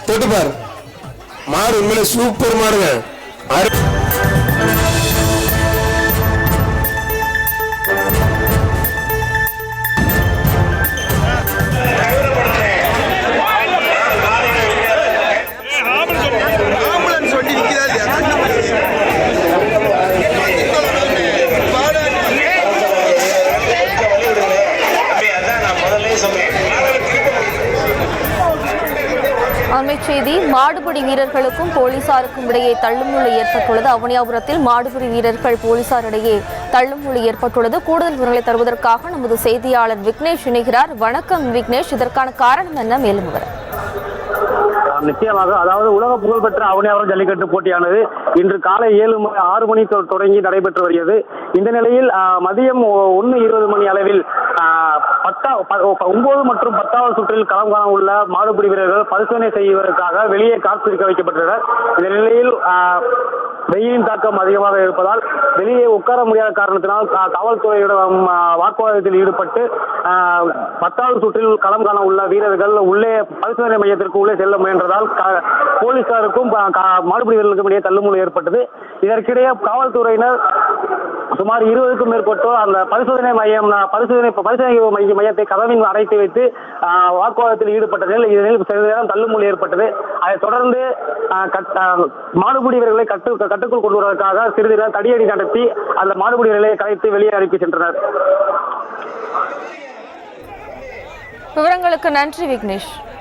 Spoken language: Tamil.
தொட்டுப்பார். மாடு உண்மையிலே சூப்பர் மாடுங்க. அண்மைச் செய்தி, மாடுபிடி வீரர்களுக்கும் போலீசாருக்கும் இடையே தள்ளுமுள்ளு ஏற்பட்டுள்ளது. அவனியாபுரத்தில் மாடுபிடி வீரர்கள் போலீசார் இடையே தள்ளுமுள்ளு ஏற்பட்டுள்ளது. கூடுதல் விவரங்களை தருவதற்காக நமது செய்தியாளர் விக்னேஷ் இணைகிறார். வணக்கம் விக்னேஷ், இதற்கான காரணம் என்ன? மேலும் விவரம். நிச்சயமாக, அதாவது உலக புகழ்பெற்ற அவனியாபுரம் ஜல்லிக்கட்டு போட்டியானது இன்று காலை 6 மணி தொடங்கி நடைபெற்று வருகிறது. இந்த நிலையில் மதியம் 1:20 மணி அளவில் 9 மற்றும் 10வது சுற்றில் களம் காண உள்ள மாடுபிடி வீரர்கள் பரிசோதனை செய்வதற்காக வெளியே காத்திருக்க வைக்கப்பட்டனர். இந்த நிலையில் வெயிலின் தாக்கம் அதிகமாக இருப்பதால் வெளியே உட்கார முடியாத காரணத்தினால் காவல்துறையிடம் வாக்குவாதத்தில் ஈடுபட்டு 10வது சுற்றில் களம் காண உள்ள வீரர்கள் உள்ளே பரிசோதனை மையத்திற்கு உள்ளே செல்ல முயன்றதால் போலீசாருக்கும் மாடுபிடி வீரர்களுக்கும் இடையே தள்ளுமுள்ளு ஏற்பட்டது. இதற்கிடையே காவல்துறையினர் சுமார் 20க்கும் மேற்பட்டோர் அந்த பரிசோதனை மையத்தை கதவின் அடைத்து வைத்து வாக்குவாதத்தில் ஈடுபட்ட நிலையில் இதனில் சிறிது நேரம் தள்ளுமுள்ளு ஏற்பட்டது. அதைத் தொடர்ந்து மாடுபிடி வீரர்களை கட்டுக்குள் கொண்டு வருவதற்காக சிறிது நேரம் தடியடி நடத்தி அந்த மாடுபிடி வீரர்களை கலைத்து வெளியே அனுப்பி சென்றனர். விவரங்களுக்கு நன்றி விக்னேஷ்.